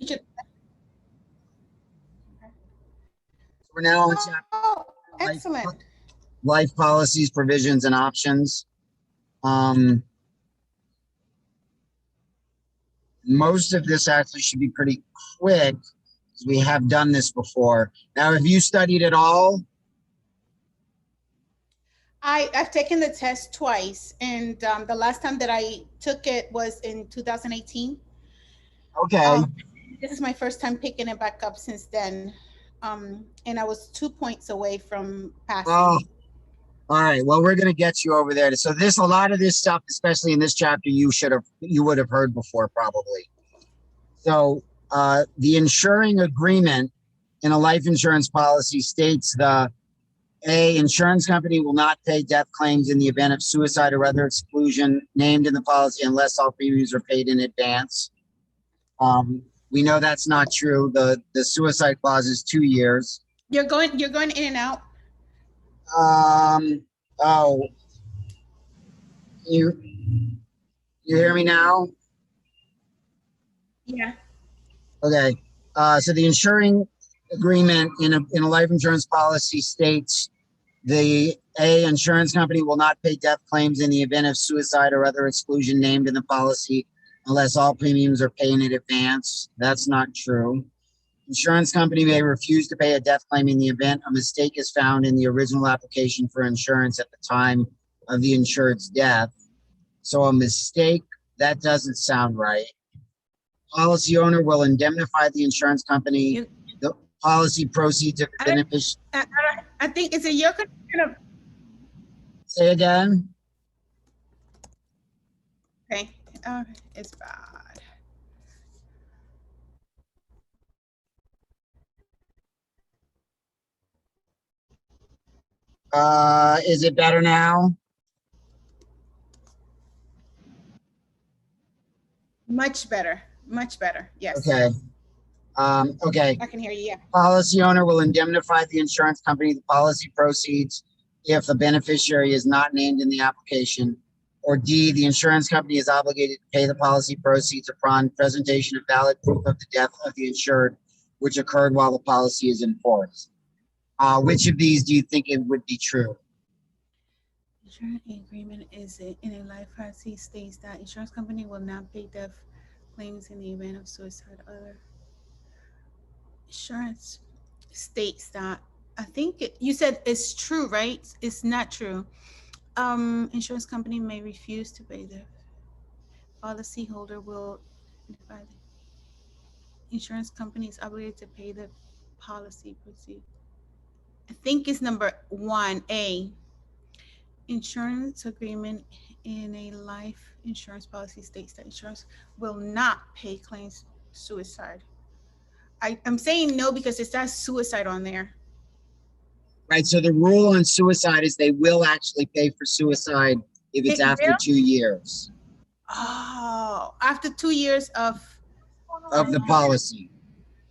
So we're now on chapter Oh, excellent. life policies, provisions, and options. Most of this actually should be pretty quick because we have done this before. Now, have you studied at all? I've taken the test twice, and the last time that I took it was in 2018. Okay. This is my first time picking it back up since then, and I was 2 points away from passing. Oh, all right. Well, we're going to get you over there. So a lot of this stuff, especially in this chapter, you would have heard before probably. So the insuring agreement in a life insurance policy states insurance company will not pay death claims in the event of suicide or other exclusion named in the policy unless all premiums are paid in advance. We know that's not true. The suicide clause is 2 years. You're going in and out. Oh, you hear me now? Yeah. Okay. So the insuring agreement in a life insurance policy states the insurance company will not pay death claims in the event of suicide or other exclusion named in the policy unless all premiums are paid in advance. That's not true. Insurance company may refuse to pay a death claim in the event a mistake is found in the original application for insurance at the time of the insured's death. So a mistake, that doesn't sound right. Policy owner will indemnify the insurance company. The policy proceeds of the beneficiary. I think it's a you're gonna. Say again. Okay. It's bad. Is it better now? Much better. Much better. Yes. Okay. Okay. I can hear you. Yeah. Policy owner will indemnify the insurance company the policy proceeds if the beneficiary is not named in the application. Or D, the insurance company is obligated to pay the policy proceeds upon presentation of valid proof of the death of the insured, which occurred while the policy is in force. Which of these do you think it would be true? Insurance agreement is in a life policy states that insurance company will not pay death claims in the event of suicide or other. Insurance states that. I think you said it's true, right? It's not true. Insurance company may refuse to pay the policyholder will notify the insurance company is obligated to pay the policy proceed. I think it's number 1A. Insurance agreement in a life insurance policy states that insurance will not pay claims suicide. I'm saying no because it says suicide on there. Right. So the rule on suicide is they will actually pay for suicide if it's after 2 years. Oh, after 2 years of the policy.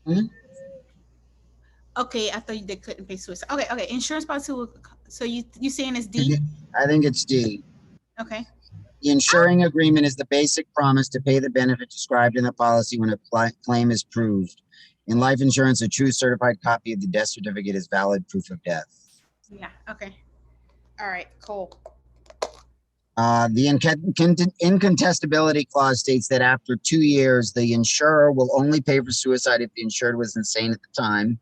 Hmm? Okay, I thought they couldn't pay suicide. Okay. Insurance policy will. So you saying it's D? I think it's D. Okay. The insuring agreement is the basic promise to pay the benefit described in the policy when a claim is proved. In life insurance, a true certified copy of the death certificate is valid proof of death. Yeah. Okay. All right. Cool. The incontestability clause states that after 2 years, the insurer will only pay for suicide if the insured was insane at the time.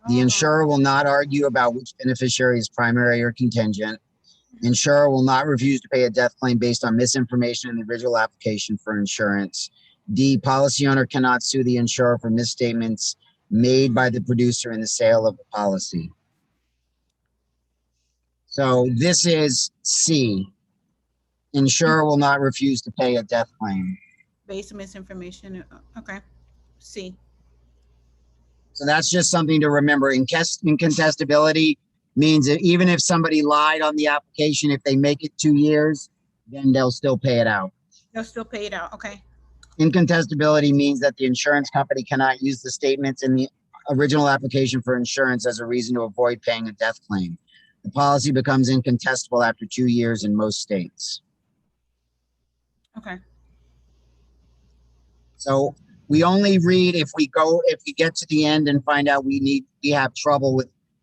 The insurer will not argue about which beneficiary is primary or contingent. The insurer will not refuse to pay a death claim based on misinformation in the original application for insurance. D, policy owner cannot sue the insurer for misstatements made by the producer in the sale of the policy. So this is C. Insurer will not refuse to pay a death claim. Based on misinformation. Okay. C. So that's just something to remember. Incontestability means that even if somebody lied on the application, if they make it 2 years, then they'll still pay it out. They'll still pay it out. Okay. Incontestability means that the insurance company cannot use the statements in the original application for insurance as a reason to avoid paying a death claim. The policy becomes incontestable after 2 years in most states. Okay. So We only read if we get to the end and find out we have trouble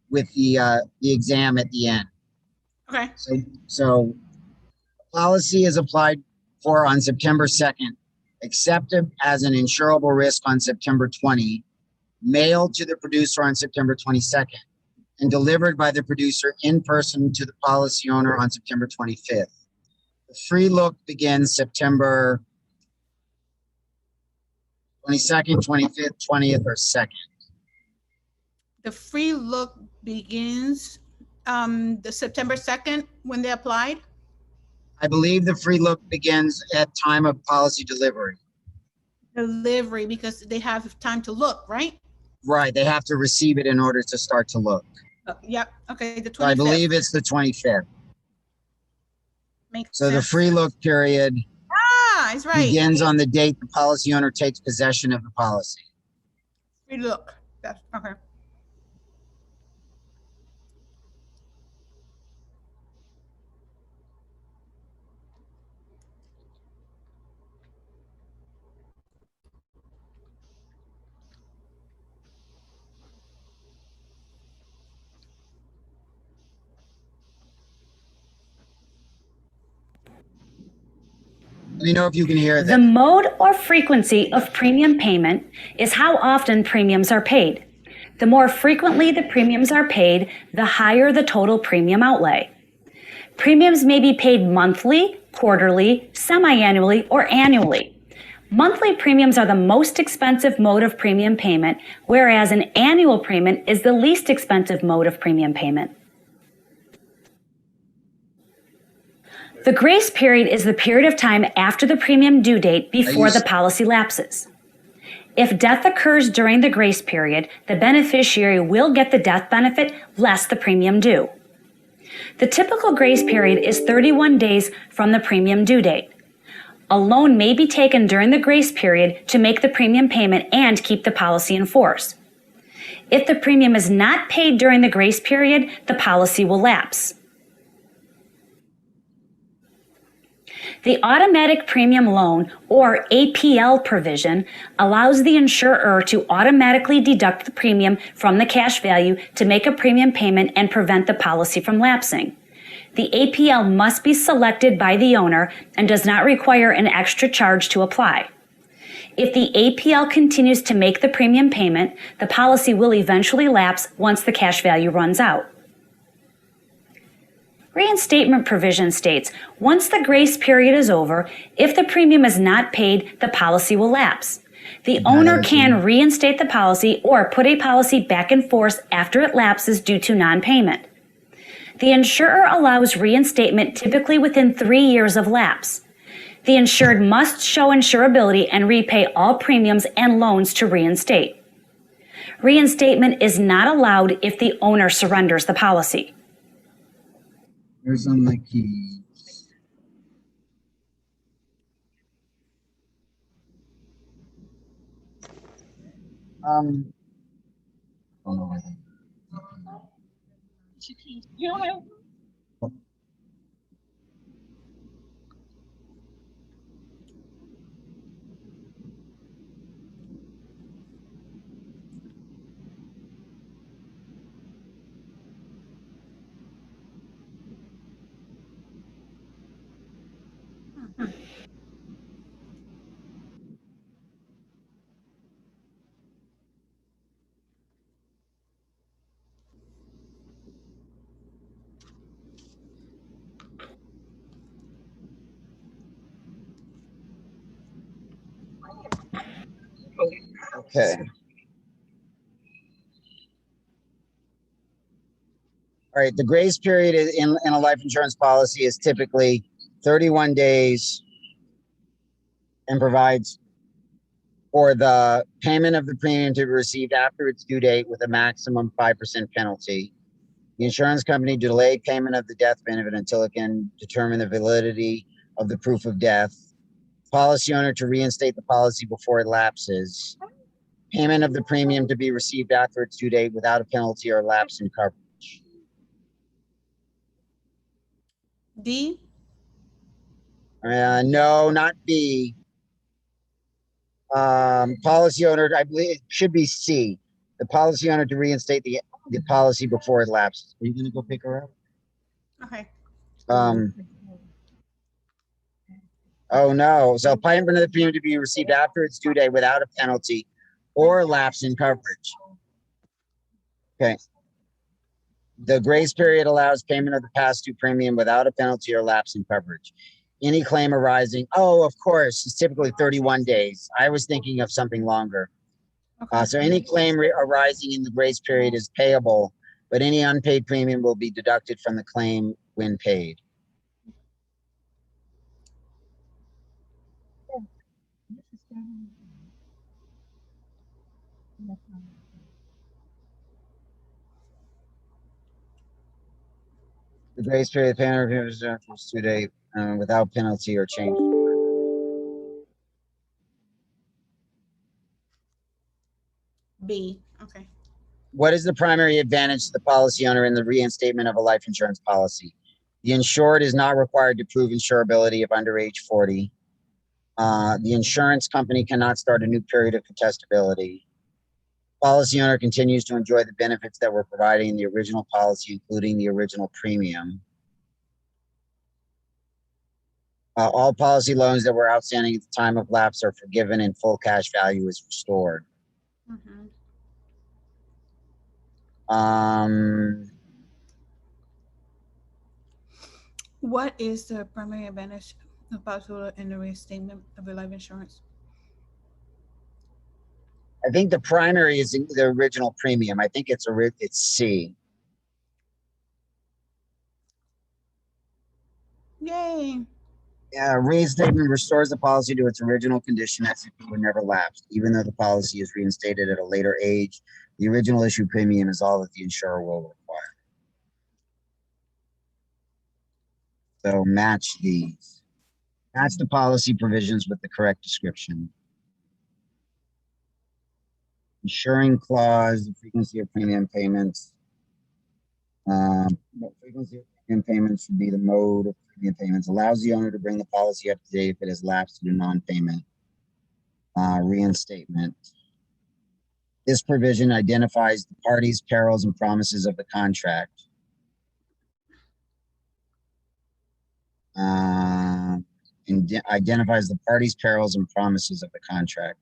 with the exam at the end. Okay. So policy is applied for on September 2nd, accepted as an insurable risk on September 20, mailed to the producer on September 22nd, and delivered by the producer in person to the policy owner on September 25th. The free look begins September 22nd, 25th, 20th, or 2nd. The free look begins the September 2nd when they applied. I believe the free look begins at time of policy delivery. Delivery, because they have time to look, right? Right, they have to receive it in order to start to look. Yep. Okay, the 25th. So I believe it's the 25th. Makes so sense. The free look period it's right. begins on the date the policy owner takes possession of the policy. Free look. That's okay. Let me know if you can hear this. The mode or frequency of premium payment is how often premiums are paid. The more frequently the premiums are paid, the higher the total premium outlay. Premiums may be paid monthly, quarterly, semi-annually, or annually. Monthly premiums are the most expensive mode of premium payment, whereas an annual payment is the least expensive mode of premium payment. The grace period is the period of time after the premium due date before the policy lapses. If death occurs during the grace period, the beneficiary will get the death benefit less the premium due. The typical grace period is 31 days from the premium due date. A loan may be taken during the grace period to make the premium payment and keep the policy in force. If the premium is not paid during the grace period, the policy will lapse. The automatic premium loan, or APL provision, allows the insurer to automatically deduct the premium from the cash value to make a premium payment and prevent the policy from lapsing. The APL must be selected by the owner and does not require an extra charge to apply. If the APL continues to make the premium payment, the policy will eventually lapse once the cash value runs out. Reinstatement provision states, once the grace period is over, if the premium is not paid, the policy will lapse. The owner can reinstate the policy or put a policy back in force after it lapses due to non-payment. The insurer allows reinstatement typically within 3 years of lapse. The insured must show insurability and repay all premiums and loans to reinstate. Reinstatement is not allowed if the owner surrenders the policy. Where's on my keys? Don't know where they Okay. All right. The grace period in a life insurance policy is typically 31 days and provides for the payment of the premium to be received after its due date with a maximum 5% penalty. The insurance company delay payment of the death benefit until it can determine the validity of the proof of death. Policy owner to reinstate the policy before it lapses. Payment of the premium to be received after its due date without a penalty or lapse in coverage. D? No, not B. Policy owner, I believe it should be C. The policy owner to reinstate the policy before it lapses. Are you going to go pick her up? Okay. Oh no. So payment of the premium to be received after its due date without a penalty or lapse in coverage. Okay. The grace period allows payment of the past due premium without a penalty or lapse in coverage. Any claim arising, oh, of course, it's typically 31 days. I was thinking of something longer. Okay. So any claim arising in the grace period is payable, but any unpaid premium will be deducted from the claim when paid. The grace period payment is due date without penalty or change. B. Okay. What is the primary advantage to the policy owner in the reinstatement of a life insurance policy? The insured is not required to prove insurability if under age 40. The insurance company cannot start a new period of contestability. Policy owner continues to enjoy the benefits that were provided in the original policy, including the original premium. All policy loans that were outstanding at the time of lapse are forgiven and full cash value is restored. Mm-hmm. What is the primary advantage of policyholder in the reinstatement of a life insurance? I think the primary is the original premium. I think it's C. Yay. Reinstatement restores the policy to its original condition as if it were never lapsed. Even though the policy is reinstated at a later age, the original issue premium is all that the insurer will require. So match these. Match the policy provisions with the correct description. Insuring clause, the frequency of premium payments. The frequency of premium payments should be the mode of premium payments. Allows the owner to bring the policy up to date if it has lapsed due to non-payment. Reinstatement. This provision identifies the parties, perils, and promises of the contract. And identifies the parties, perils, and promises of the contract.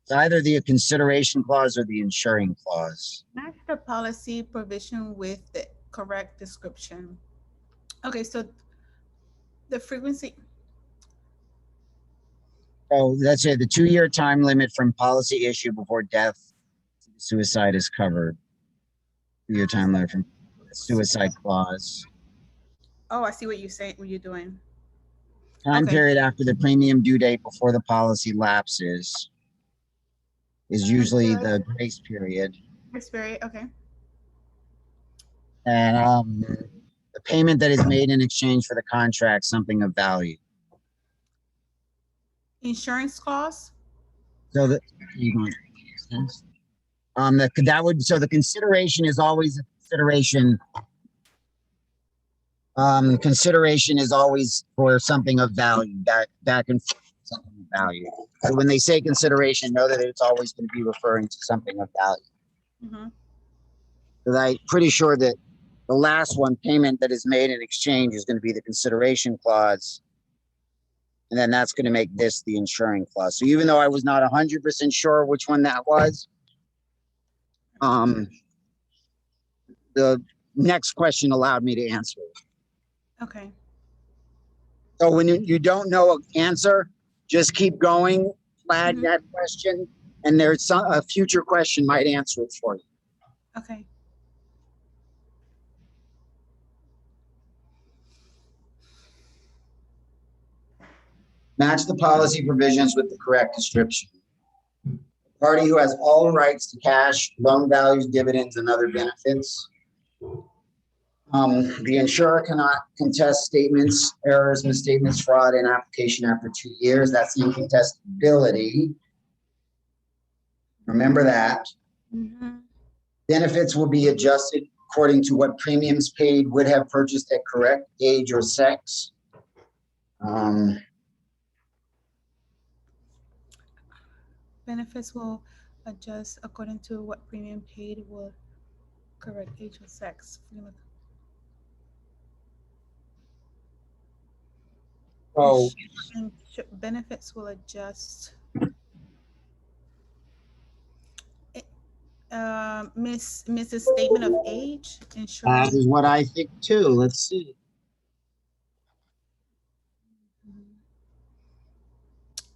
It's either the consideration clause or the insuring clause. Match the policy provision with the correct description. Okay, so the frequency. Oh, that's it. The 2-year time limit from policy issue before death, suicide is covered. 2-year time limit from suicide clause. Oh, I see what you're saying. What you're doing. Time Okay. period after the premium due date before the policy lapses is usually the grace period. Grace period. Okay. And the payment that is made in exchange for the contract, something of value. Insurance clause. So that the consideration is always a consideration. Consideration is always for something of value, back and forth, something of value. So when they say consideration, know that it's always going to be referring to something of value. Mm-hmm. Because I'm pretty sure that the last one, payment that is made in exchange, is going to be the consideration clause. And then that's going to make this the insuring clause. So even though I was not 100% sure which one that was, the next question allowed me to answer it. Okay. So when you don't know an answer, just keep going, flag Mm-hmm. that question, and there's a future question might answer it for you. Okay. Match the policy provisions with the correct description. Party who has all rights to cash, loan values, dividends, and other benefits. The insurer cannot contest statements, errors, misstatements, fraud, and application after 2 years. That's incontestability. Remember that. Mm-hmm. Benefits will be adjusted according to what premiums paid would have purchased at correct age or sex. Benefits will adjust according to what premium paid will correct age or sex. So Benefits will adjust. Mrs. Statement of age, that insurance. is what I think too. Let's see.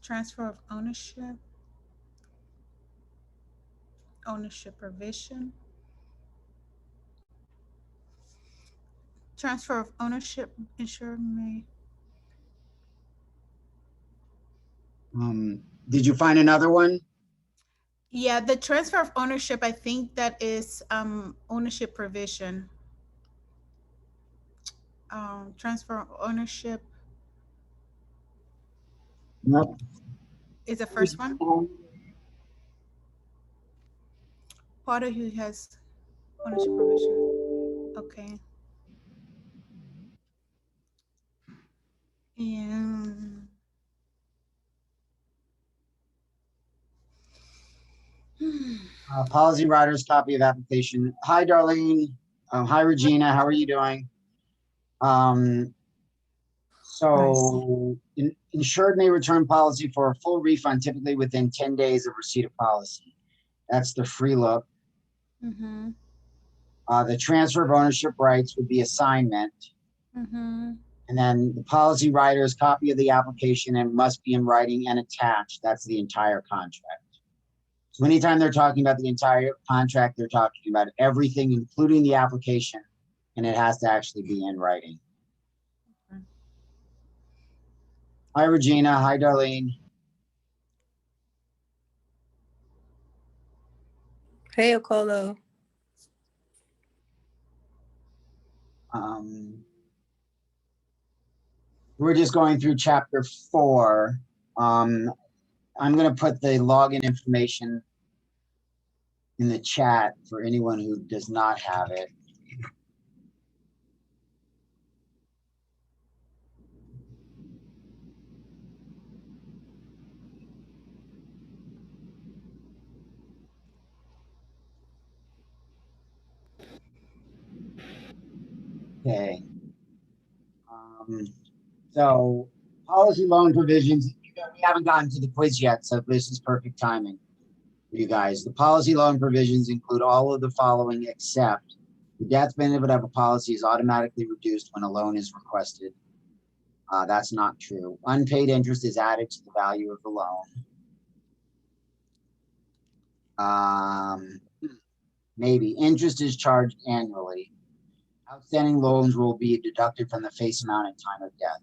Transfer of ownership provision. Transfer of ownership, insurer may. Did you find another one? Yeah, the transfer of ownership, I think that is ownership provision. Transfer of ownership Nope. is the first one. Party who has ownership provision. Okay. And Policy writer's copy of application. Hi, Darlene. Hi, Regina. How are you doing? So insured may return policy for a full refund, typically within 10 days of receipt of policy. That's the free look. mm-hmm. The transfer of ownership rights would be assignment. Mm-hmm. And then the policy writer's copy of the application and must be in writing and attached. That's the entire contract. So anytime they're talking about the entire contract, they're talking about everything, including the application, and it has to actually be in writing. Okay. Hi, Regina. Hi, Darlene. Hey, Okolo. We're just going through chapter 4. I'm going to put the login information in the chat for anyone who does not have it. Okay. So policy loan provisions, we haven't gotten to the quiz yet, so this is perfect timing for you guys. The policy loan provisions include all of the following except the death benefit of a policy is automatically reduced when a loan is requested. That's not true. Unpaid interest is added to the value of the loan. Maybe interest is charged annually. Outstanding loans will be deducted from the face amount at time of death.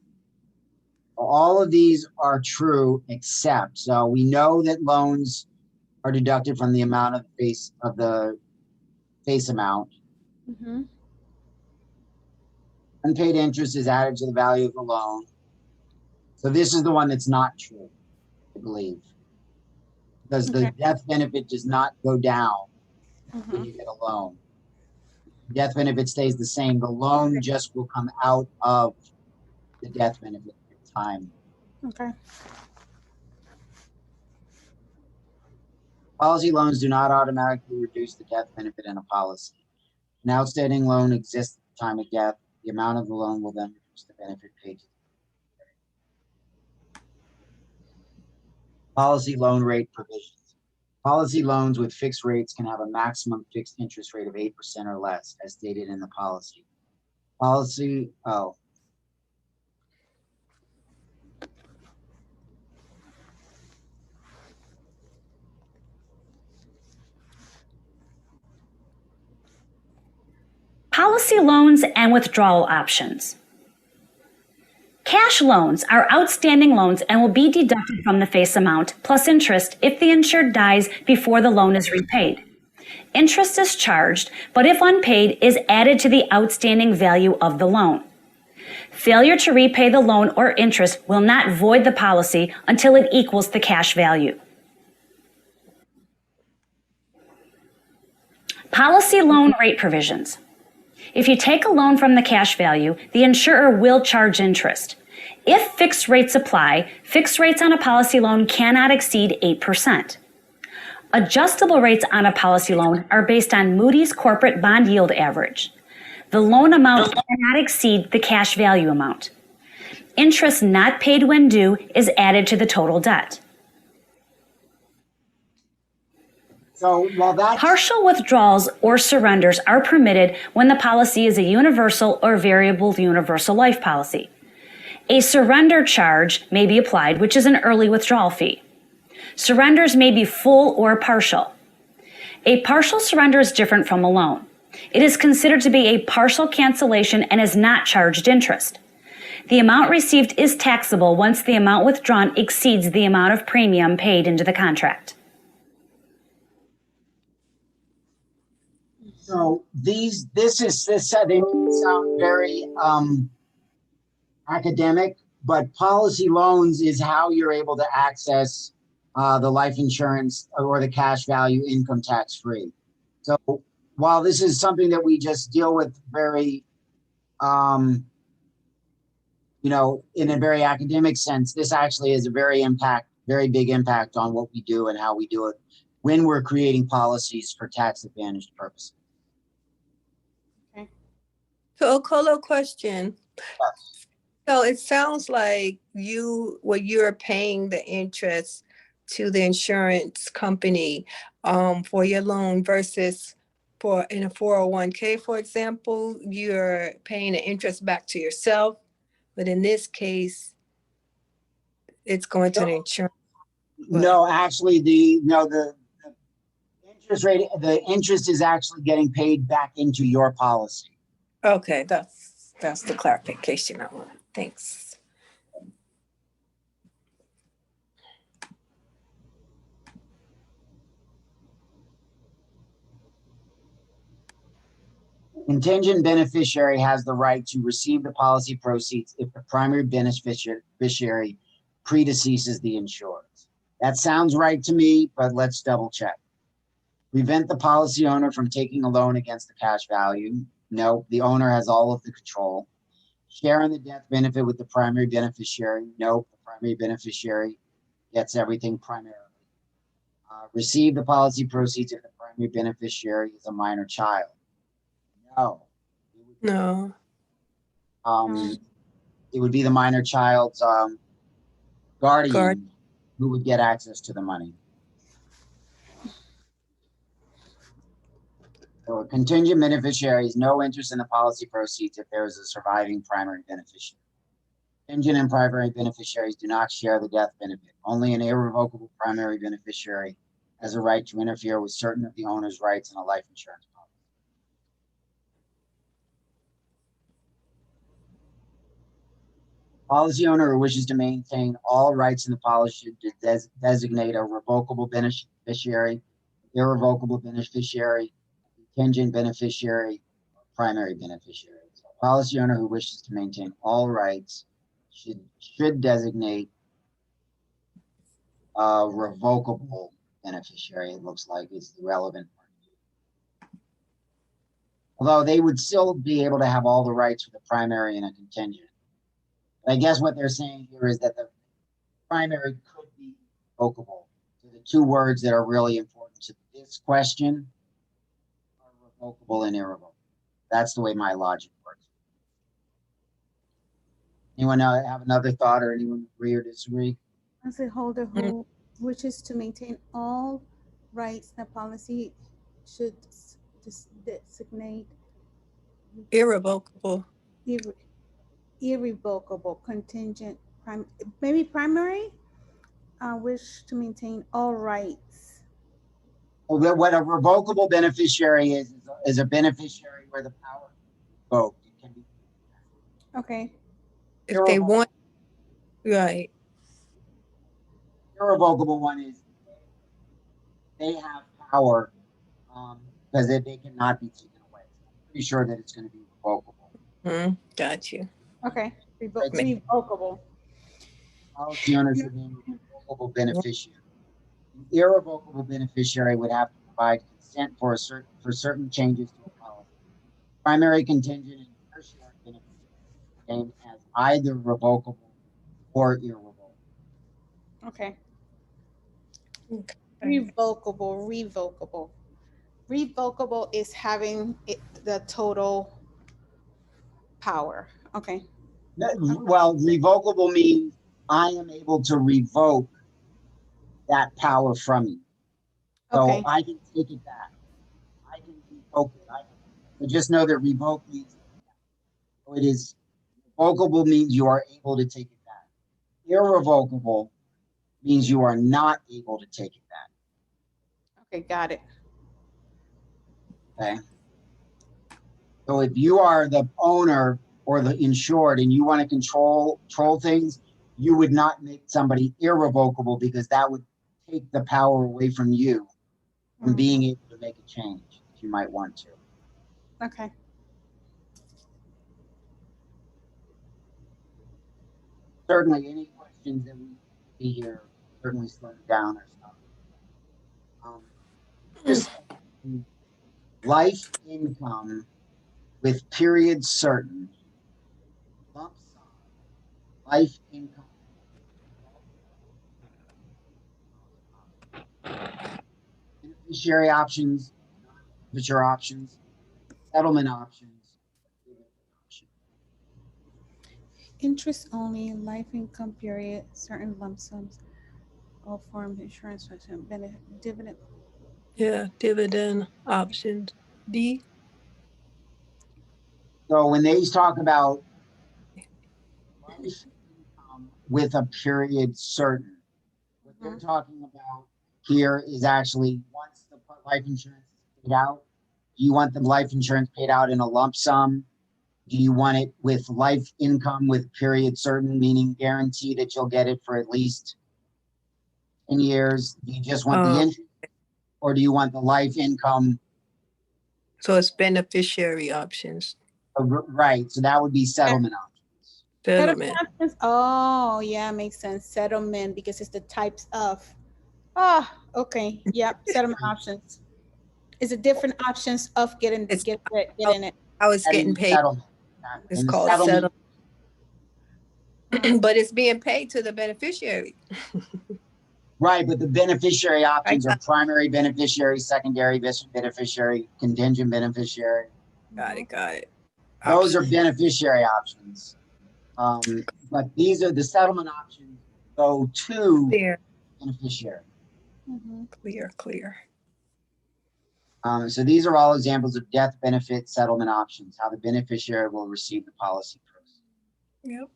All of these are true except, so we know that loans are deducted from the amount of the face amount. Mm-hmm. Unpaid interest is added to the value of the loan. So this is the one that's not true, I believe. Because the death benefit does not go down when you get a loan. Death benefit stays the same. The loan just will come out of the death benefit at time. Okay. Policy loans do not automatically reduce the death benefit in a policy. An outstanding loan exists at the time of death. The amount of the loan will then reduce the benefit paid to the policy loan rate provisions. Policy loans with fixed rates can have a maximum fixed interest rate of 8% or less, as stated in the policy. Policy loans and withdrawal options. Cash loans are outstanding loans and will be deducted from the face amount plus interest if the insured dies before the loan is repaid. Interest is charged, but if unpaid, is added to the outstanding value of the loan. Failure to repay the loan or interest will not void the policy until it equals the cash value. Policy loan rate provisions. If you take a loan from the cash value, the insurer will charge interest. If fixed rates apply, fixed rates on a policy loan cannot exceed 8%. Adjustable rates on a policy loan are based on Moody's corporate bond yield average. The loan amount cannot exceed the cash value amount. Interest not paid when due is added to the total debt. So while that's Partial withdrawals or surrenders are permitted when the policy is a universal or variable universal life policy. A surrender charge may be applied, which is an early withdrawal fee. Surrenders may be full or partial. A partial surrender is different from a loan. It is considered to be a partial cancellation and is not charged interest. The amount received is taxable once the amount withdrawn exceeds the amount of premium paid into the contract. so this they sound very academic, but policy loans is how you're able to access the life insurance or the cash value income tax free. So while this is something that we just deal with very, in a very academic sense, this actually is a very big impact on what we do and how we do it when we're creating policies for tax advantaged purposes. Okay. So, Okolo, question. So it sounds like you're paying the interest to the insurance company for your loan versus in a 401k, for example, you're paying the interest back to yourself. But in this case, it's going to the insurance. No, actually, the interest rate, the interest is actually getting paid back into your policy. Okay, that's the clarification I want. Thanks. Contingent beneficiary has the right to receive the policy proceeds if the primary beneficiary predeceases the insured. That sounds right to me, but let's double check. Prevent the policy owner from taking a loan against the cash value. No, the owner has all of the control. Share in the death benefit with the primary beneficiary. No, the primary beneficiary gets everything primarily. Receive the policy proceeds if the primary beneficiary is a minor child. No. No. It would be the minor child's guardian who would get access to the money. So a contingent beneficiary has no interest in the policy proceeds if there is a surviving primary beneficiary. Contingent and primary beneficiaries do not share the death benefit. Only an irrevocable primary beneficiary has a right to interfere with certain of the owner's rights in a life insurance policy. Policy owner who wishes to maintain all rights in the policy should designate a revocable beneficiary, irrevocable beneficiary, contingent beneficiary, or primary beneficiary. So a policy owner who wishes to maintain all rights should designate a revocable beneficiary. It looks like is the relevant part. Although they would still be able to have all the rights for the primary and a contingent. I guess what they're saying here is that the primary could be revocable. So the two words that are really important to this question are revocable and irrevocable. That's the way my logic works. Anyone have another thought, or anyone agree or disagree? Policy holder who wishes to maintain all rights in the policy should designate Irrevocable. irrevocable contingent maybe primary wish to maintain all rights. Well, what a revocable beneficiary is a beneficiary where the power is revoked. It can be. Okay. If they want, right. Irrevocable one is they have power because they cannot be taken away. So I'm pretty sure that it's going to be revocable. Got you. Okay. Revocable. Policy owner should name a revocable beneficiary. An irrevocable beneficiary would have to provide consent for certain changes to a policy. Primary, contingent, and tertiary beneficiaries named as either revocable or irrevocable. Okay. Revocable is having the total power. Okay. Well, revocable means I am able to revoke that power from you. So Okay. I can take it back. I can revoke it. So just know that revoke means so it is revocable means you are able to take it back. Irrevocable means you are not able to take it back. Okay, got it. Okay. So if you are the owner or the insured and you want to control things, you would not make somebody irrevocable because that would take the power away from you from being able to make a change if you might want to. Okay. Certainly, any questions that we see here, certainly slow down or stop. Just life income with periods certain, lump sum, life income, beneficiary options, non-forfeiture options, settlement options, dividend options. Interest only, life income period, certain lump sums, all forms insurance, benefit, dividend. Yeah, dividend options. D. So when they talk about life income with a period certain, what they're talking about here is actually once the life insurance is paid out, do you want the life insurance paid out in a lump sum? Do you want it with life income with period certain, meaning guarantee that you'll get it for at least 10 years? Do you just want the interest or do you want the life income? So it's beneficiary options. Right. So that would be settlement options. Settlement. Options. Oh, yeah, makes sense. Settlement because it's the types of. Ah, okay. Yep. Settlement options. Is it different options of getting It's getting it? how it's getting paid. Settlement. It's And the called settlement, but it's being paid to the beneficiary. right, but the beneficiary options are primary beneficiary, secondary beneficiary, contingent beneficiary. Got it. Got it. Those are beneficiary options. But these are the settlement options go to Clear. beneficiary. Clear. So these are all examples of death benefit settlement options, how the beneficiary will receive the policy proceeds. Yep.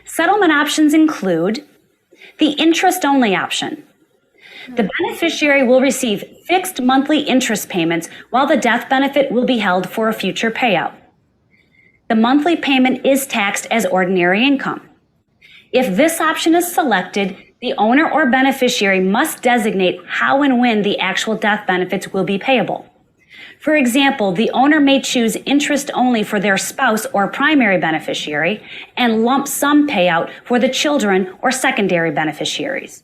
Settlement options include the interest-only option. The beneficiary will receive fixed monthly interest payments while the death benefit will be held for a future payout. The monthly payment is taxed as ordinary income. If this option is selected, the owner or beneficiary must designate how and when the actual death benefits will be payable. For example, the owner may choose interest only for their spouse or primary beneficiary and lump sum payout for the children or secondary beneficiaries.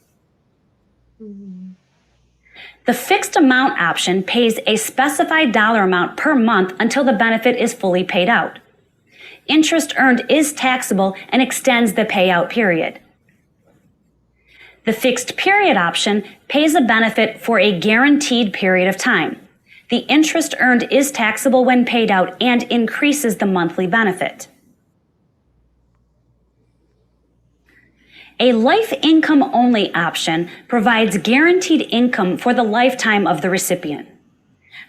The fixed amount option pays a specified dollar amount per month until the benefit is fully paid out. Interest earned is taxable and extends the payout period. The fixed period option pays a benefit for a guaranteed period of time. The interest earned is taxable when paid out and increases the monthly benefit. A life income only option provides guaranteed income for the lifetime of the recipient.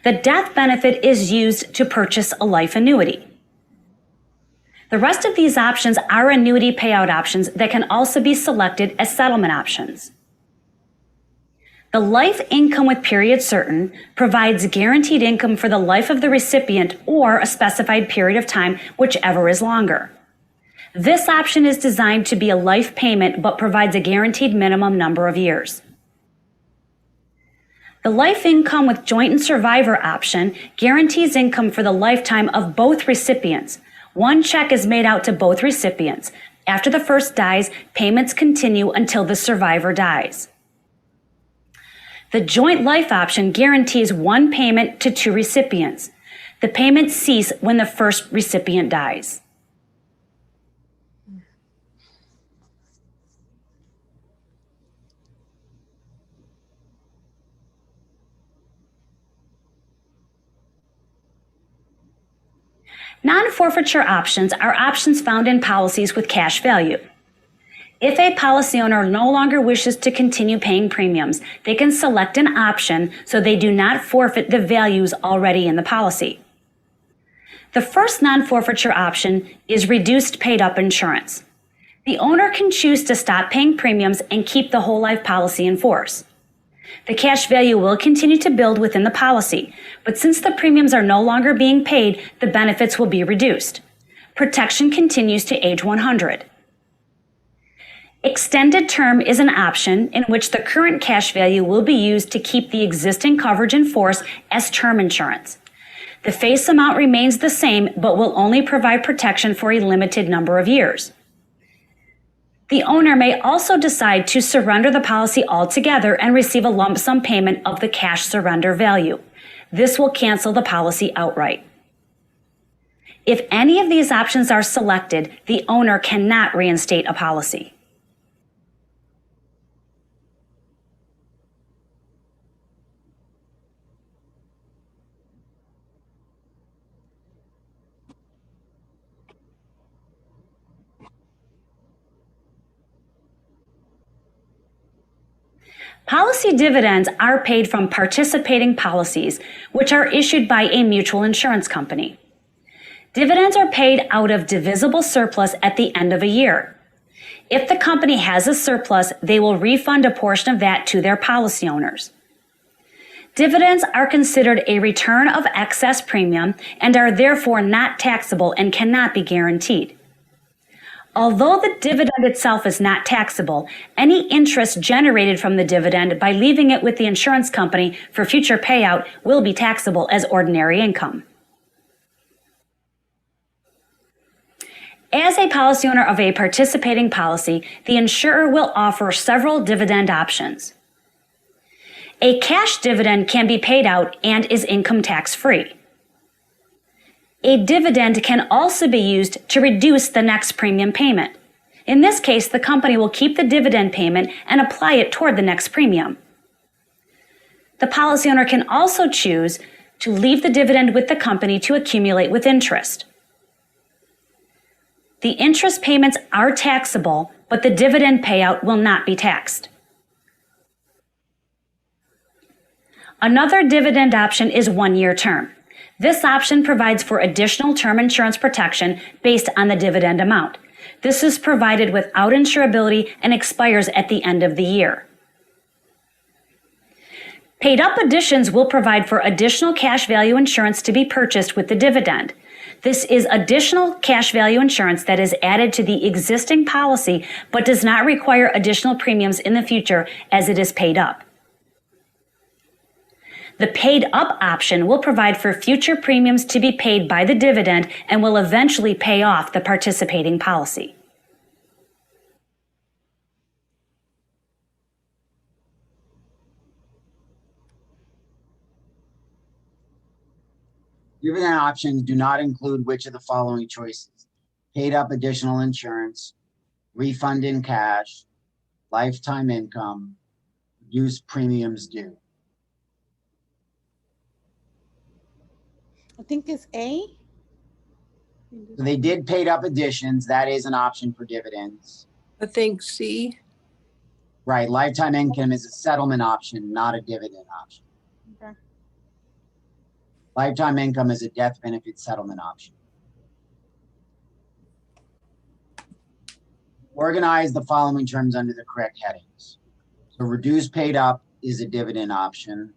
The death benefit is used to purchase a life annuity. The rest of these options are annuity payout options that can also be selected as settlement options. The life income with period certain provides guaranteed income for the life of the recipient or a specified period of time, whichever is longer. This option is designed to be a life payment but provides a guaranteed minimum number of years. The life income with joint and survivor option guarantees income for the lifetime of both recipients. One check is made out to both recipients. After the first dies, payments continue until the survivor dies. The joint life option guarantees one payment to two recipients. The payments cease when the first recipient dies. Non-forfeiture options are options found in policies with cash value. If a policy owner no longer wishes to continue paying premiums, they can select an option so they do not forfeit the values already in the policy. The first non-forfeiture option is reduced paid-up insurance. The owner can choose to stop paying premiums and keep the whole life policy in force. The cash value will continue to build within the policy, but since the premiums are no longer being paid, the benefits will be reduced. Protection continues to age 100. Extended term is an option in which the current cash value will be used to keep the existing coverage in force as term insurance. The face amount remains the same, but will only provide protection for a limited number of years. The owner may also decide to surrender the policy altogether and receive a lump sum payment of the cash surrender value. This will cancel the policy outright. If any of these options are selected, the owner cannot reinstate a policy. Policy dividends are paid from participating policies, which are issued by a mutual insurance company. Dividends are paid out of divisible surplus at the end of a year. If the company has a surplus, they will refund a portion of that to their policy owners. Dividends are considered a return of excess premium and are therefore not taxable and cannot be guaranteed. Although the dividend itself is not taxable, any interest generated from the dividend by leaving it with the insurance company for future payout will be taxable as ordinary income. As a policy owner of a participating policy, the insurer will offer several dividend options. A cash dividend can be paid out and is income tax free. A dividend can also be used to reduce the next premium payment. In this case, the company will keep the dividend payment and apply it toward the next premium. The policy owner can also choose to leave the dividend with the company to accumulate with interest. The interest payments are taxable, but the dividend payout will not be taxed. Another dividend option is 1-year term. This option provides for additional term insurance protection based on the dividend amount. This is provided without insurability and expires at the end of the year. Paid up additions will provide for additional cash value insurance to be purchased with the dividend. This is additional cash value insurance that is added to the existing policy but does not require additional premiums in the future as it is paid up. The paid up option will provide for future premiums to be paid by the dividend and will eventually pay off the participating policy. Dividend options do not include which of the following choices: paid up additional insurance, refund in cash, lifetime income, reduced premiums due. I think it's A. So they did paid up additions. That is an option for dividends. I think C. Right. Lifetime income is a settlement option, not a dividend option. Okay. Lifetime income is a death benefit settlement option. Organize the following terms under the correct headings. So reduced paid up is a dividend option.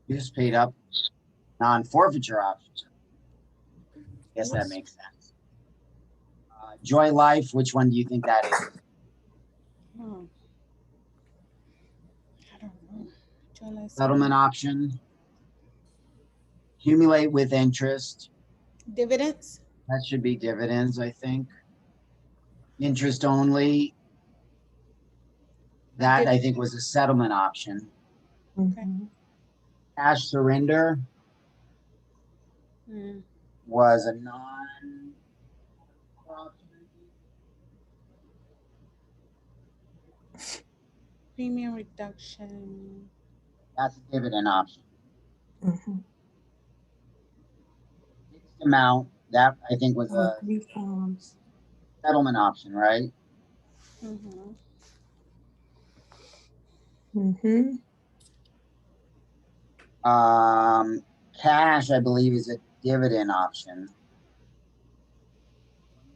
Reduced paid up, non-forfeiture option. Guess that makes sense. Joy Life, which one do you think that is? I don't know. Joy Life Settlement option. Accumulate with interest. dividends. That should be dividends, I think. Interest only. That I think was a settlement option. Mhm. Cash surrender Mm. was a non option. Premium reduction. That's a dividend option. Mhm. Fixed amount, that I think was Oh, a 3 forms. settlement option, right? Mm-hmm. Mm-hmm. Cash, I believe, is a dividend option.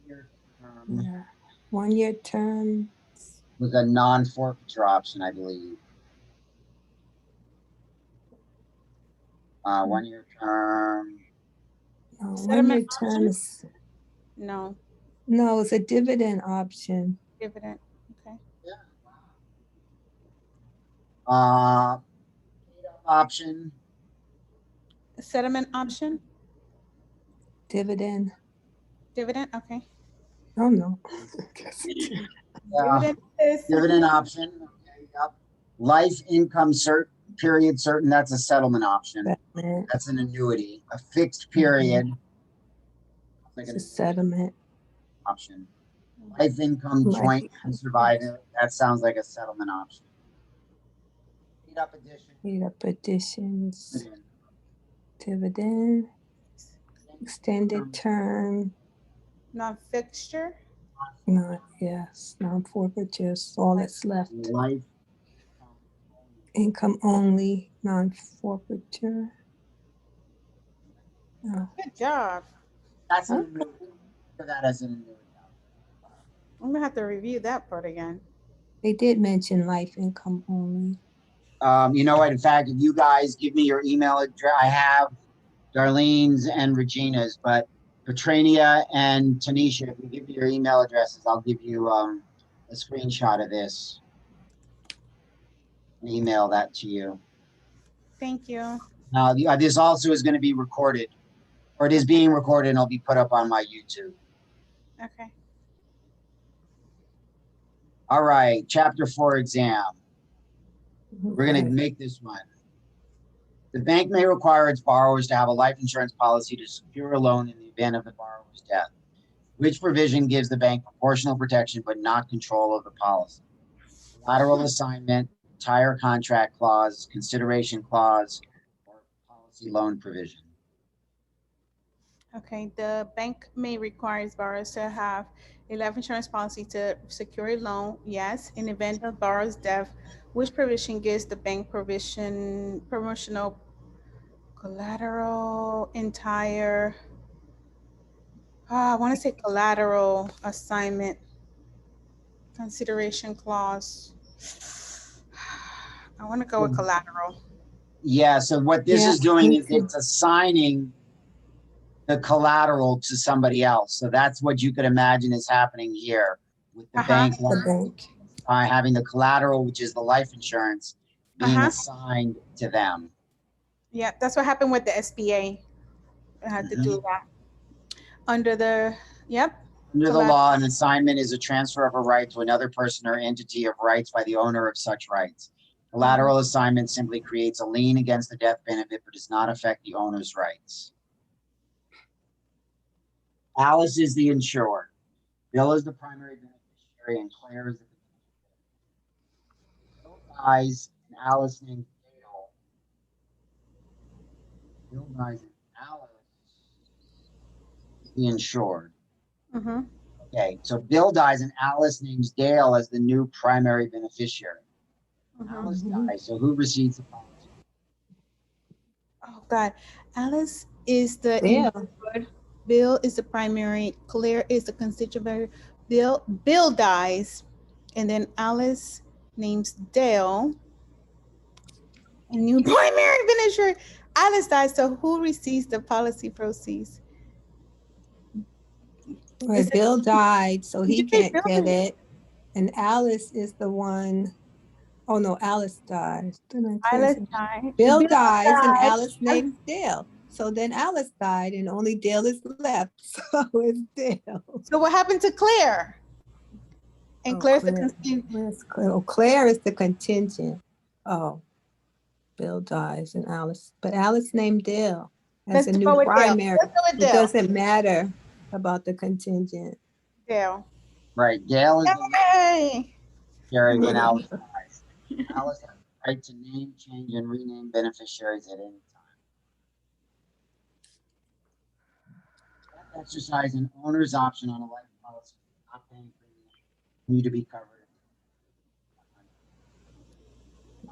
1-year term Yeah. 1-year term. was a non-forfeiture option, I believe. 1-year term. No, Settlement 1-year term option? is, No. no, it's a dividend option. Dividend. Okay. Uh, paid up option. Settlement option? Dividend. Dividend? Okay. Oh, no. Yeah, Dividend is. dividend option. Okay, yep. Life income period certain. That's a settlement option. Settlement. That's an annuity. A fixed period. Like It's an a settlement. option. Life income Life joint and income. survivor. That sounds like a settlement option. Paid up addition. Paid up additions. Dividend. Dividend. Extended term. Non-fixture? Not, yes, non-forfeiture, all that's left. Life Income only, non-forfeiture. Oh, Good job. that's huh? an annuity. For that as an annuity. I'm gonna have to review that part again. They did mention life income only. You know what? In fact, if you guys give me your email address, I have Darlene's and Regina's, but Petrania and Tanisha, if you give me your email addresses, I'll give you a screenshot of this and email that to you. Thank you. Now, this also is going to be recorded, or it is being recorded, and it'll be put up on my YouTube. Okay. All right, Chapter 4 exam. We're going to Right. make this one. The bank may require its borrowers to have a life insurance policy to secure a loan in the event of the borrower's death. Which provision gives the bank proportional protection but not control of the policy? Collateral assignment, entire contract clause, consideration clause, or policy loan provision? Okay. The bank may require its borrowers to have a life insurance policy to secure a loan. Yes. In event of borrower's death, which provision gives the bank promotional collateral entire? I want to say collateral assignment consideration clause. I want to go with collateral. Yeah, so what this Yeah, is doing me is too. it's assigning the collateral to somebody else. So that's what you could imagine is happening here with the bank The bank. having the collateral, which is the life insurance, being assigned to them. Yeah, that's what happened with the SBA. I had to do that under the. Yep. Under the Collateral. law, an assignment is a transfer of a right to another person or entity of rights by the owner of such rights. Collateral assignment simply creates a lien against the death benefit, but does not affect the owner's rights. Alice is the insured. Bill is the primary beneficiary, and Claire is the beneficiary. Bill dies, and Alice named Dale. Bill dies, and Alice is the insured. Mm-hmm. Okay, so Bill dies, and Alice names Dale as the new primary beneficiary. Alice dies, so who receives the policy? Oh God, Alice is the Yeah. insured. Bill is the primary. Claire is the constituent. Bill dies, and then Alice names Dale a new primary beneficiary. Alice dies, so who receives the policy proceeds? Right, Bill died, so Did he you say can't Bill? get it. And Alice is the one. Oh no, Alice dies. Alice died. Bill Bill dies, and died. Alice names Dale. So then Alice died, and only Dale is left. So it's Dale. So what happened to Claire? And Claire's the constituent. Where's Claire? Oh, Claire is the contingent. Oh, Bill dies, and Alice, but Alice named Dale as Let's a go new with Dale. primary. Let's go with It Dale. doesn't matter about the contingent. Dale. Right, Dale is the Yay! beneficiary when Alice dies. Alice right to name, change, and rename beneficiaries at any time. Death exercise an owner's option on a life policy, not paying premium, continue to be covered.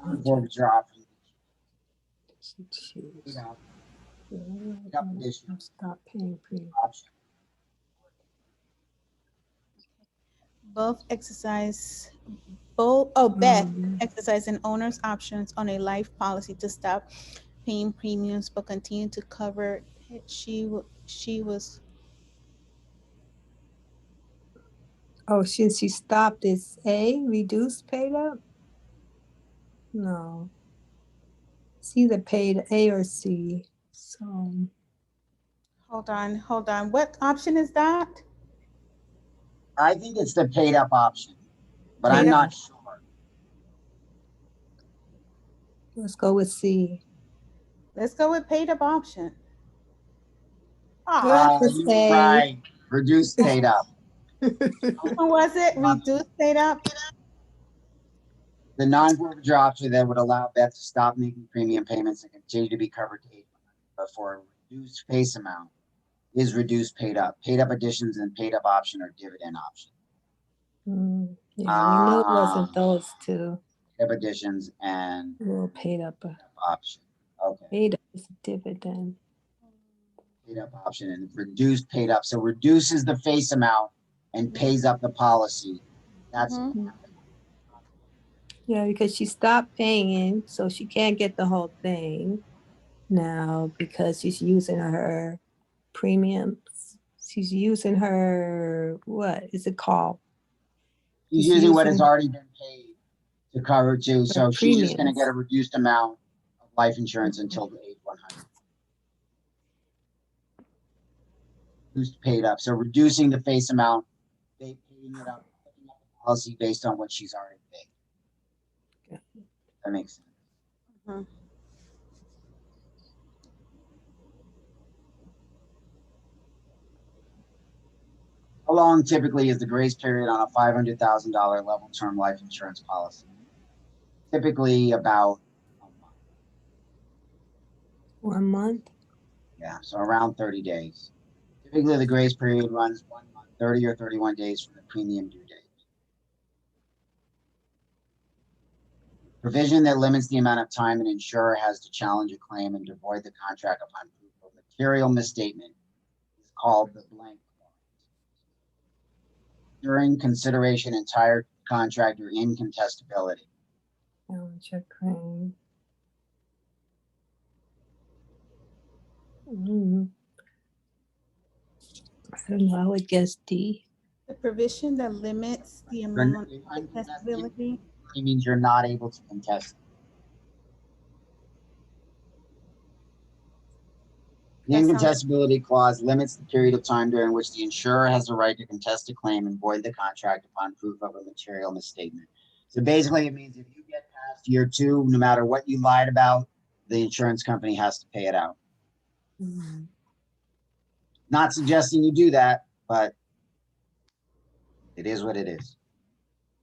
Non-forfeiture option. Paid out, up addition, Stop paying premium. option. Beth exercised an owner's options on a life policy to stop paying premiums but continue to cover it. She was Oh, since she stopped, it's A, reduced paid up? No. It's either paid A or C. So, hold on. What option is that? I think it's the paid up option, but Paid I'm up. not sure. let's go with C. Let's go with paid up option. Well, Ah, it's You were A. right. Reduced paid up. what was it? Reduced paid up? The non-forfeiture option that would allow Beth to stop making premium payments and continue to be covered to 800, but for a reduced face amount is reduced paid up. Paid up additions and paid up option or dividend option. Yeah, we knew it wasn't those two. Paid up additions and Well, paid up. option. Okay. Paid up is a dividend. Paid up option and reduced paid up. So reduces the face amount and pays up the policy. That's Yeah, because she stopped paying, so she can't get the whole thing now because she's using her premiums. She's using her, what is it called? she's She's using what has using already been paid to cover too. So she's just going to premiums. get a reduced amount of life insurance until the age 100. Reduced paid up. So reducing the face amount, they paying it up, picking up the policy based on what she's already paid. Yeah. That makes sense. Mhm. How long typically is the grace period on a $500,000 level term life insurance policy? Typically about a month. 1 month. Yeah, so around 30 days. Typically, the grace period runs 1 month, 30 or 31 days from the premium due date. Provision that limits the amount of time an insurer has to challenge a claim and to void the contract upon proof of material misstatement is called the blank clause. During consideration, entire contract or incontestability. Challenge a claim. I don't know. I would guess D. The provision that limits the amount of contestability. It means you're not able to contest. The incontestability clause limits the period of time during which the insurer has the right to contest a claim and void the contract upon proof of a material misstatement. So basically, it means if you get past year 2, no matter what you lied about, the insurance company has to pay it out. Not suggesting you do that, but it is what it is.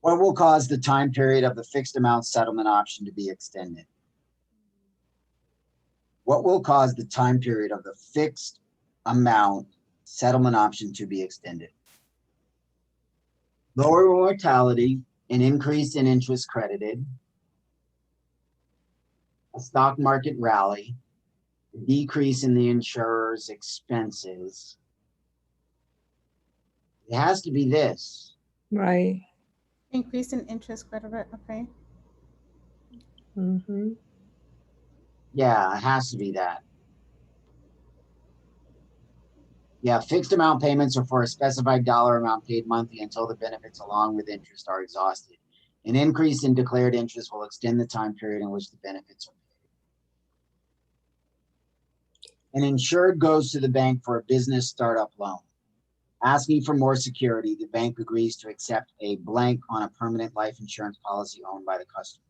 What will cause the time period of the fixed amount settlement option to be extended? What will cause the time period of the fixed amount settlement option to be extended? Lower mortality, an increase in interest credited, a stock market rally, a decrease in the insurer's expenses. It has to be this. Right. Increase in interest credit, okay. Yeah, it has to be that. Yeah, fixed amount payments are for a specified dollar amount paid monthly until the benefits along with interest are exhausted. An increase in declared interest will extend the time period in which the benefits are paid. An insured goes to the bank for a business startup loan. Asking for more security, the bank agrees to accept a blank on a permanent life insurance policy owned by the customer.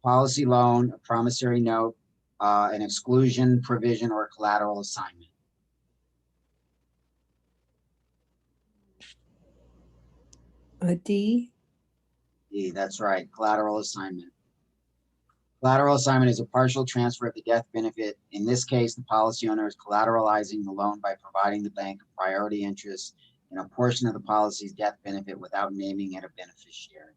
Policy loan, a promissory note, an exclusion provision, or collateral assignment. A D. Yeah, that's right, collateral assignment. Collateral assignment is a partial transfer of the death benefit. In this case, the policy owner is collateralizing the loan by providing the bank a priority interest in a portion of the policy's death benefit without naming it a beneficiary.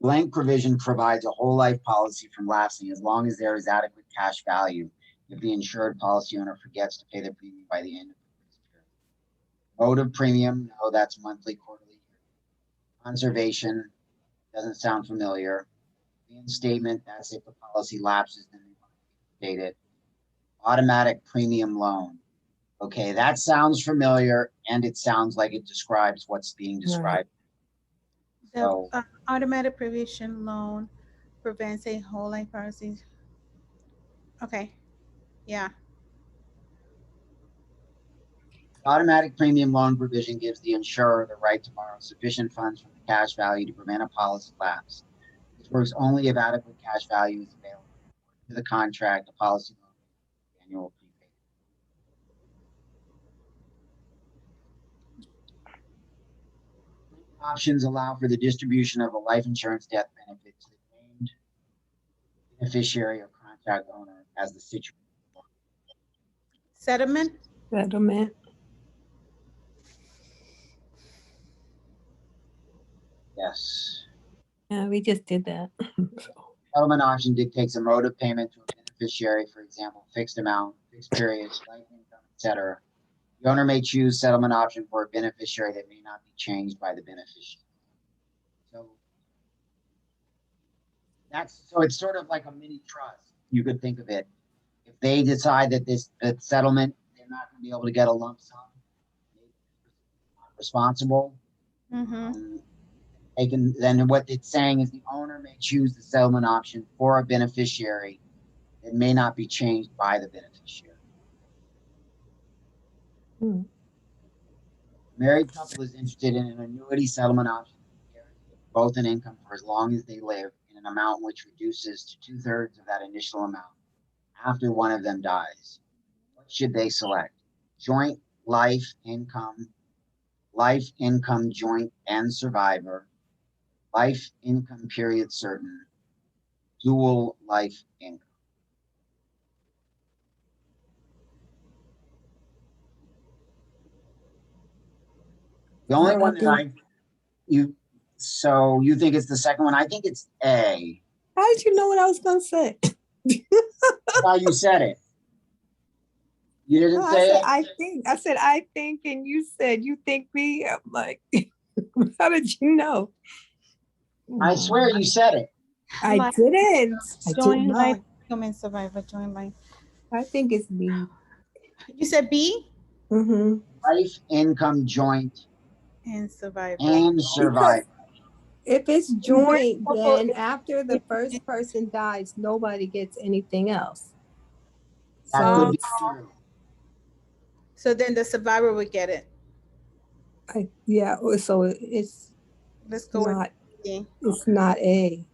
Blank provision provides a whole life policy from lapsing as long as there is adequate cash value if the insured policy owner forgets to pay the premium by the end of the grace period. Mode of premium, no, that's monthly, quarterly. Conservation, doesn't sound familiar. Reinstatement, that's if the policy lapses, then they want to reinstate it. Automatic premium loan. Okay, that sounds familiar, and it sounds like it describes what's being described. The So, automatic provision loan prevents a whole life policy. Okay. Yeah. automatic premium loan provision gives the insurer the right to borrow sufficient funds from the cash value to prevent a policy lapse. This works only if adequate cash value is available. To the contract, the policy loan annual prepayment. Options allow for the distribution of a life insurance death benefit to the named beneficiary or contract owner as the situation. Settlement. Settlement. Yes. Yeah, we just did that. Settlement option dictates a mode of payment to a beneficiary, for example, fixed amount, fixed period, life income, etc. The owner may choose settlement option for a beneficiary that may not be changed by the beneficiary. So it's sort of like a mini trust. You could think of it. If they decide that that settlement, they're not going to be able to get a lump sum, not responsible. Mm-hmm. They can, then what it's saying is the owner may choose the settlement option for a beneficiary that may not be changed by the beneficiary. Hmm. Married couple is interested in an annuity settlement option, both an income for as long as they live in an amount which reduces to 2/3 of that initial amount after one of them dies. What should they select? Joint life income, joint and survivor, life income period certain, dual life income. The only one that so you think it's the second one? I think it's A. How did you know what I was going to say? How you said it. You didn't No, say it? I think. I said, I think, and you said, you think me? I'm like, how did you know? I swear you said it. I Life- didn't. I Joint did life not. income and survivor. Joint life. I think it's me. You said B Mm-hmm. Life income joint and survivor. and survivor. If it's joint, Couple then is- after the first person dies, nobody gets anything else. That So, could be true. So then the survivor would get it. yeah, so it's Let's go not, with B. it's not A.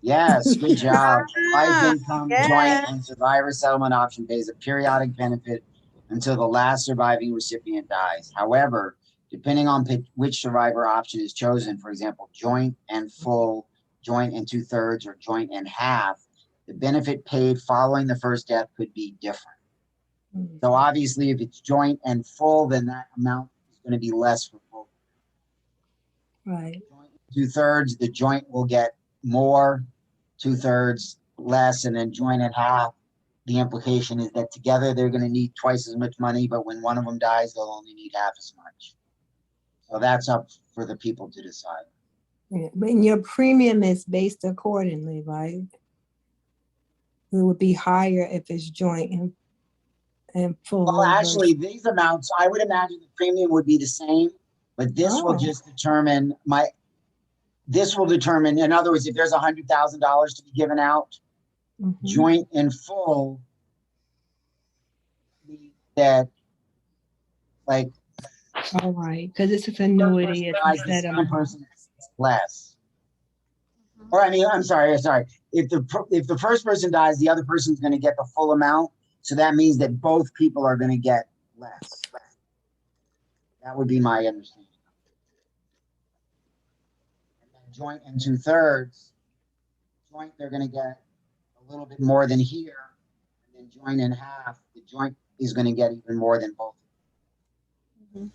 Yes, good job. Life Ah, income yes. joint and survivor settlement option pays a periodic benefit until the last surviving recipient dies. However, depending on which survivor option is chosen, for example, joint and full, joint and 2/3, or joint and half, the benefit paid following the first death could be different. So obviously, if it's joint and full, then that amount is going to be less for full. Right. Joint 2/3, the joint will get more, 2/3 less, and then joint at half. The implication is that together they're going to need twice as much money, but when one of them dies, they'll only need half as much. So that's up for the people to decide. Yeah, but your premium is based accordingly, right? It would be higher if it's joint and full. Well, actually, these amounts, I would imagine the premium would be the same, but this will just determine in other words, if there's $100,000 to be given out, joint and full, that like, all right, because this is annuity. It's the second person less. Or I mean, I'm sorry. If the first person dies, the other person's going to get the full amount. So that means that both people are going to get less. That would be my understanding. And then joint and 2/3, joint, they're going to get a little bit more than here, and then joint in half, the joint is going to get even more than both. Mhm.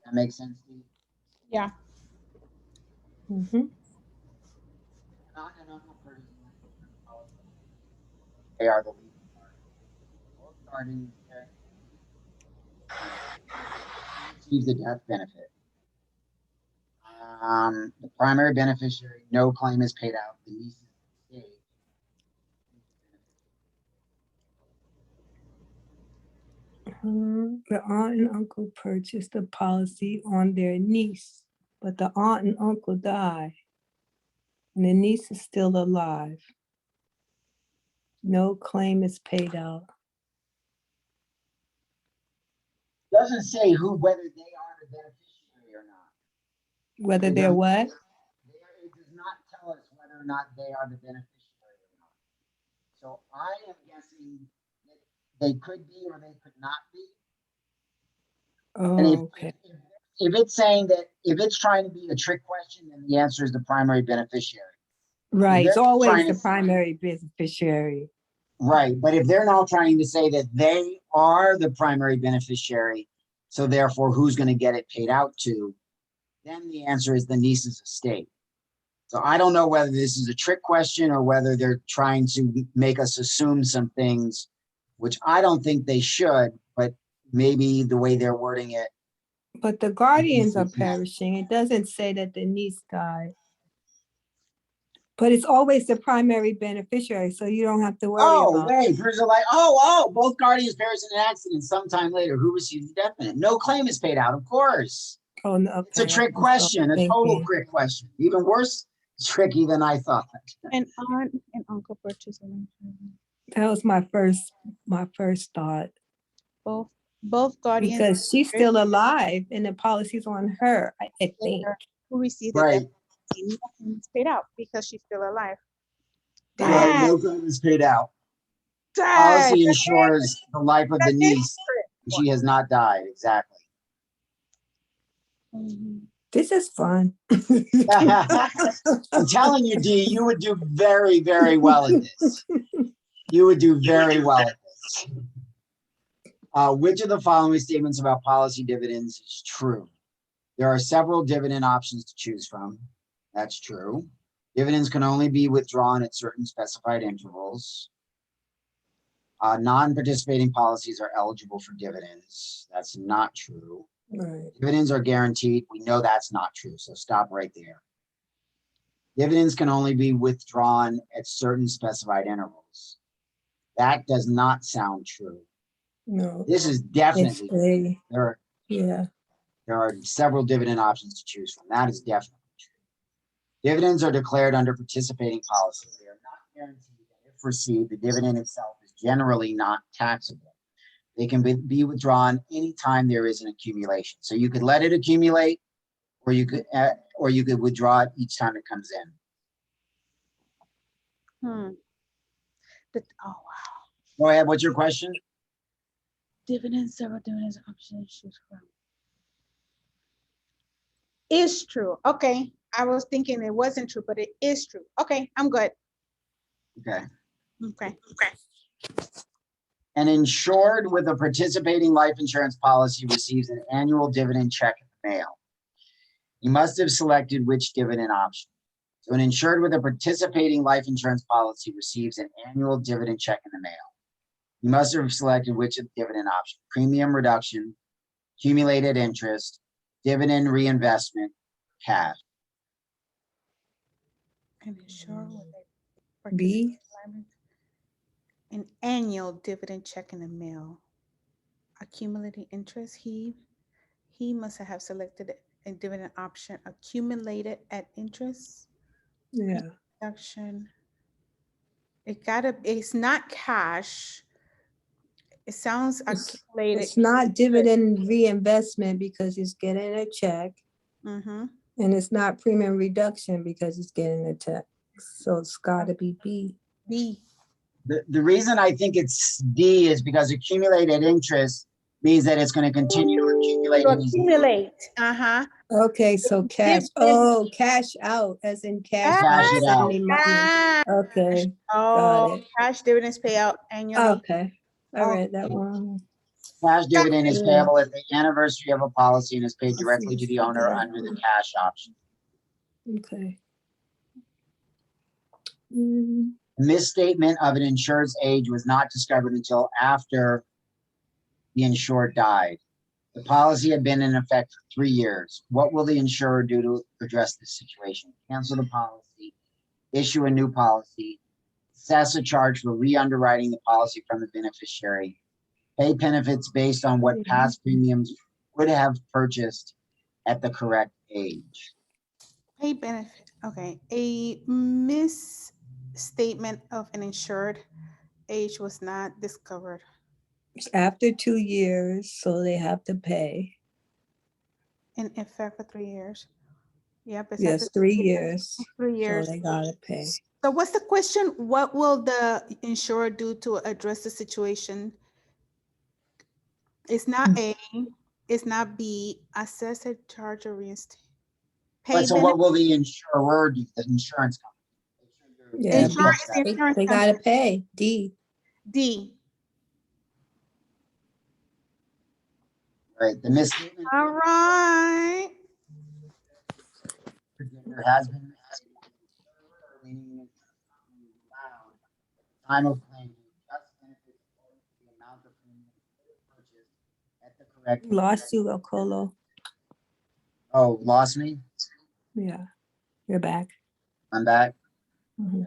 That makes sense, Steve? Yeah. Mhm. Aunt and uncle per policy. They are the legal party. Both guardians receives the death benefit. The primary beneficiary, no claim is paid out. The niece's estate. The aunt and uncle purchased the policy on their niece, but the aunt and uncle die, and the niece is still alive. No claim is paid out. Doesn't say whether they are the beneficiary or not. Whether they're what? It does not tell us whether or not they are the beneficiary or not. So I am guessing that they could be or they could not be. And Oh, okay. if it's saying that, if it's trying to be a trick question, then the answer is the primary beneficiary. Right. It's always the to, primary beneficiary. right. But if they're now trying to say that they are the primary beneficiary, so therefore who's going to get it paid out to, then the answer is the niece's estate. So I don't know whether this is a trick question or whether they're trying to make us assume some things, which I don't think they should, but maybe the way they're wording it. But the guardians are perishing. It doesn't say that the niece died. But it's always the primary beneficiary, so you don't have to worry about it. Wait, here's like, both guardians perish in an accident sometime later. Who receives the death benefit? No claim is paid out, of course. Oh, no, okay. It's a trick question, a total trick question. Even worse, tricky than I thought. And aunt and uncle purchase. That was my first thought. Both guardians. Because she's still alive and the policy's on her, I think. Who received the Right. It's paid out because she's still alive. Right, no claim is paid out. Policy ensures the life of the niece. She has not died, exactly. This is fun. I'm telling you, Dee, you would do very, very well at this. You would do very well at this. Which of the following statements about policy dividends is true? There are several dividend options to choose from. That's true. Dividends can only be withdrawn at certain specified intervals. Non-participating policies are eligible for dividends. That's not true. Right. Dividends are guaranteed. We know that's not true, so stop right there. Dividends can only be withdrawn at certain specified intervals. That does not sound true. No. This is definitely there are several dividend options to choose from. That is definitely true. Dividends are declared under participating policies. They are not guaranteed that if received, the dividend itself is generally not taxable. They can be withdrawn anytime there is an accumulation. So you could let it accumulate, or you could withdraw it each time it comes in. Oh wow. Go ahead. What's your question? Dividends, several dividends options to choose from. Is true. Okay. I was thinking it wasn't true, but it is true. Okay, I'm good. Okay. Okay. An insured with a participating life insurance policy receives an annual dividend check in the mail. You must have selected which dividend option. So an insured with a participating life insurance policy receives an annual dividend check in the mail. You must have selected which of the dividend option: premium reduction, accumulated interest, dividend reinvestment, cash. An insured with a B. An annual dividend check in the mail. Accumulating interest. He must have selected a dividend option accumulated at interest. Yeah. Reduction. It's not cash. It sounds accumulated. It's not dividend reinvestment because he's getting a check. Mm-hmm. And it's not premium reduction because he's getting a check. So it's gotta be B. B. The reason I think it's D is because accumulated interest means that it's going to continue to accumulate accumulating is accumulate. Uh-huh. Okay, so cash. Oh, cash out, as in cash Cash. cash out, it out. sending money. Cash. Okay, got Oh, it. cash dividends payout annually. Okay, I read that Okay. one. Cash dividend is Yeah. payable at the anniversary of a policy and is paid directly to the owner under the cash option. Okay. Mm, Misstatement of an insured's age was not discovered until after the insured died. The policy had been in effect for 3 years. What will the insurer do to address this situation? Cancel the policy, issue a new policy, assess a charge for re-underwriting the policy from the beneficiary, pay benefits based on what past premiums would have purchased at the correct age. Pay benefit. Okay. A misstatement of an insured age was not discovered. It's after 2 years, so they have to pay. In effect for 3 years. Yep. It's Yes, after 3 years, 3 so years. they gotta pay. So what's the question? What will the insurer do to address the situation? It's not A, it's not B, assess a charge or reinstate. Pay But so what benefit. will the insurer do, the insurance company? Yeah, Insurer is the insurance they company. gotta pay. D. D. Right, the misstatement All right. there has been time of claim just benefits the amount of premium purchased at the correct. Lost you, Okolo. Oh, lost me? Yeah, you're back. I'm back. Mhm.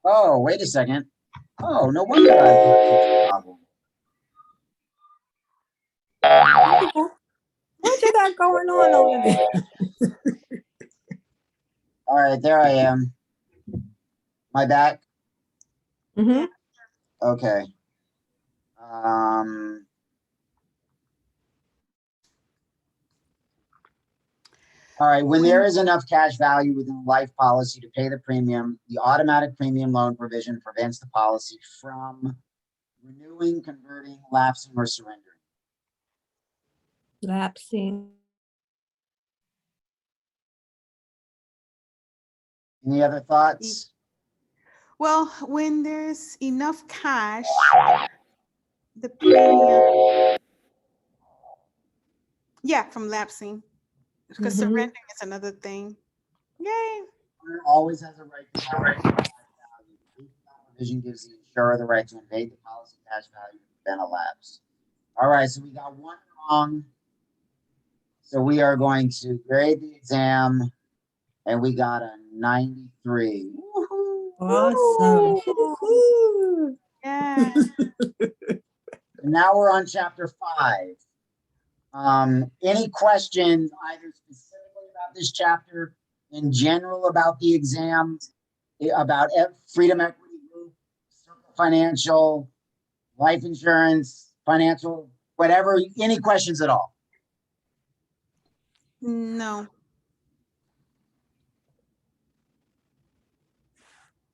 Oh, wait a second. Oh, no wonder I have such a problem. What you got going on over there? All right, there I am. My back. Mhm. Okay. Um. All right. When there is enough cash value within a life policy to pay the premium, the automatic premium loan provision prevents the policy from renewing, converting, lapsing, or surrendering. Lapsing. Any other thoughts? Well, when there's enough cash, the premium, yeah, from lapsing, because Mhm. surrendering is another thing. Yay. Owner always has a right to cash value. The provision gives the insurer the right to invade the policy cash value and prevent a lapse. All right, so we got one wrong. So we are going to grade the exam, and we got a 93. Awesome. Woo-hoo. Yeah. And now we're on chapter 5. Any questions either specifically about this chapter, in general about the exam, about Freedom Equity Group, Circle Financial, life insurance, financial, whatever, any questions at all? No.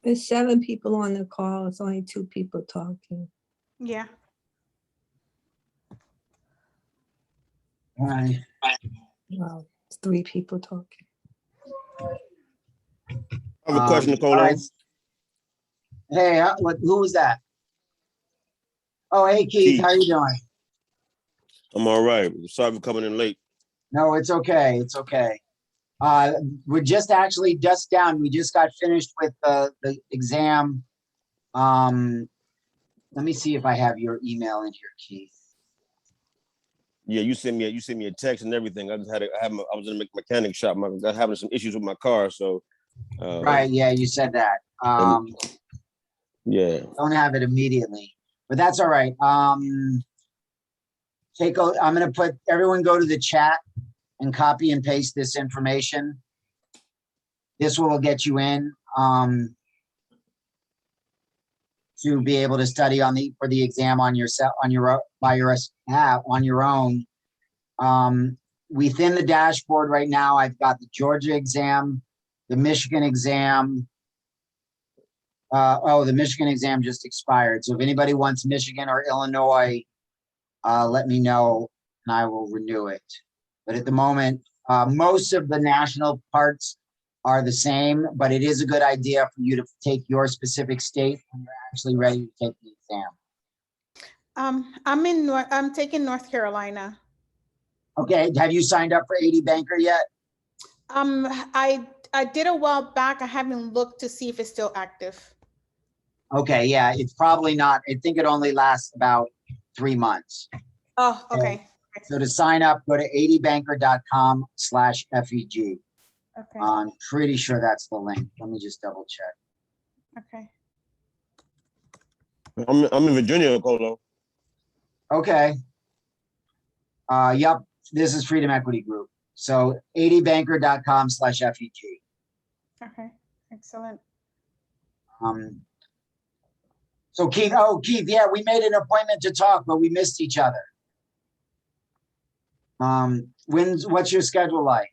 There's 7 people on the call. It's only 2 people talking. Yeah. All right. Wow, it's 3 people talking. I have a question, Nicole. All right. Hey, who was that? Oh, hey, Keith, how you doing? I'm all right. Sorry for coming in late. No, it's okay. It's okay. We're just done. We just got finished with the exam. Let me see if I have your email in here, Keith. Yeah, you sent me a text and everything. I just had I was in a mechanic shop. I was having some issues with my car, so Right. Yeah, you said that. Yeah. Don't have it immediately, but that's all right. I'm gonna put everyone go to the chat and copy and paste this information. This will get you in to be able to study for the exam on your own. Within the dashboard right now, I've got the Georgia exam, the Michigan exam. The Michigan exam just expired. So if anybody wants Michigan or Illinois, let me know. and I will renew it. But at the moment, most of the national parts are the same, but it is a good idea for you to take your specific state when you're actually ready to take the exam. I'm taking North Carolina. Okay, have you signed up for 80 Banker yet? I did a while back. I haven't looked to see if it's still active. Okay, yeah, it's probably not. I think it only lasts about 3 months. Oh, okay. So to sign up, go to 80banker.com/FEG. Okay. I'm pretty sure that's the link. Let me just double check. Okay. I'm in Virginia, Colo. Okay. Yep, this is Freedom Equity Group. So 80banker.com/FEG. Okay. Excellent. So Keith, yeah, we made an appointment to talk, but we missed each other. What's your schedule like?